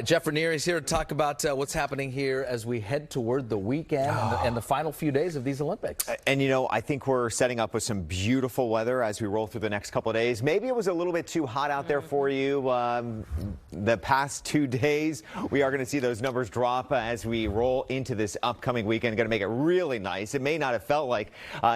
Jeff Ranieri is here to talk about what's happening here as we head toward the weekend and the final few days of these Olympics. And, you know, I think we're setting up with some beautiful weather as we roll through the next couple of days. Maybe it was a little bit too hot out there for you the past 2 days. We are going to see those numbers drop as we roll into this upcoming weekend. Going to make it really nice. It may not have felt like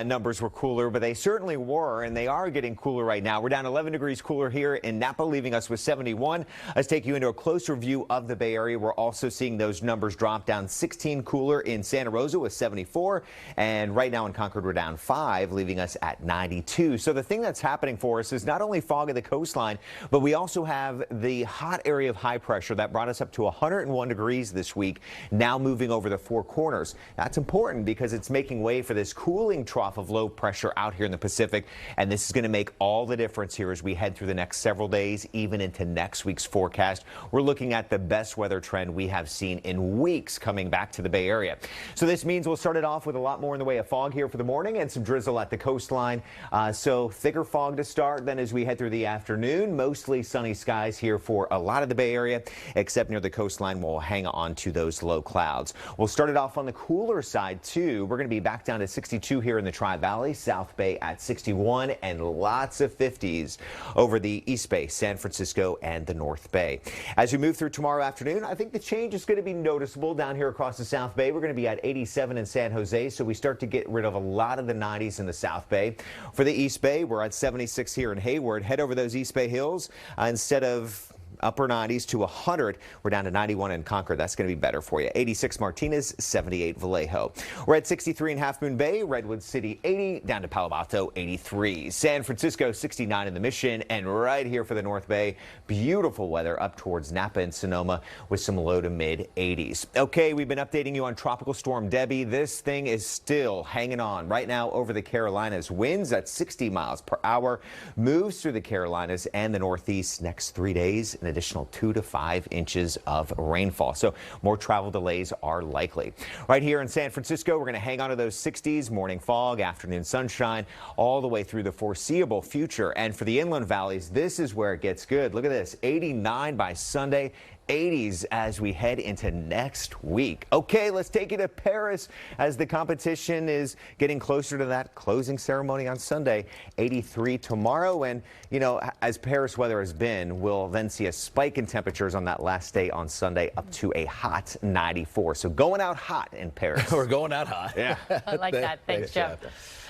numbers were cooler, but they certainly were, and they are getting cooler right now. We're down 11 degrees cooler here in Napa, leaving us with 71. Let's take you into a closer view of the Bay Area. We're also seeing those numbers drop down 16 cooler in Santa Rosa with 74, and right now in Concord we're down 5, leaving us at 92. So the thing that's happening for us is not only fog at the coastline, but we also have the hot area of high pressure that brought us up to 101 degrees this week, now moving over the Four Corners. That's important because it's making way for this cooling trough of low pressure out here in the Pacific, and this is going to make all the difference here as we head through the next several days, even into next week's forecast. We're looking at the best weather trend we have seen in weeks coming back to the Bay Area. So this means we'll start it off with a lot more in the way of fog here for the morning and some drizzle at the coastline. So thicker fog to start. Then as we head through the afternoon, mostly sunny skies here for a lot of the Bay Area, except near the coastline we'll hang on to those low clouds. We'll start it off on the cooler side too. We're going to be back down to 62 here in the Tri-Valley, South Bay at 61, and lots of 50s over the East Bay, San Francisco, and the North Bay. As we move through tomorrow afternoon, I think the change is going to be noticeable down here across the South Bay. We're going to be at 87 in San Jose, so we start to get rid of a lot of the 90s in the South Bay. For the East Bay, we're at 76 here in Hayward. Head over those East Bay hills. Instead of upper 90s to 100, we're down to 91 in Concord. That's going to be better for you. 86 Martinez, 78 Vallejo. We're at 63 in Half Moon Bay, Redwood City 80, down to Palo Alto 83. San Francisco 69 in the Mission, and right here for the North Bay, beautiful weather up towards Napa and Sonoma with some low to mid 80s. Okay, we've been updating you on Tropical Storm Debbie. This thing is still hanging on right now over the Carolinas. Winds at 60 miles per hour, moves through the Carolinas and the Northeast next 3 days. An additional 2 to 5 inches of rainfall. So more travel delays are likely. Right here in San Francisco, we're going to hang on to those 60s, morning fog, afternoon sunshine, all the way through the foreseeable future. And for the inland valleys, this is where it gets good. Look at this, 89 by Sunday. 80s as we head into next week. Okay, let's take you to Paris as the competition is getting closer to that closing ceremony on Sunday. 83 tomorrow, and you know, as Paris weather has been, we'll then see a spike in temperatures on that last day on Sunday up to a hot 94. So going out hot in Paris. We're going out hot. Yeah. I like that. Thanks, Jeff.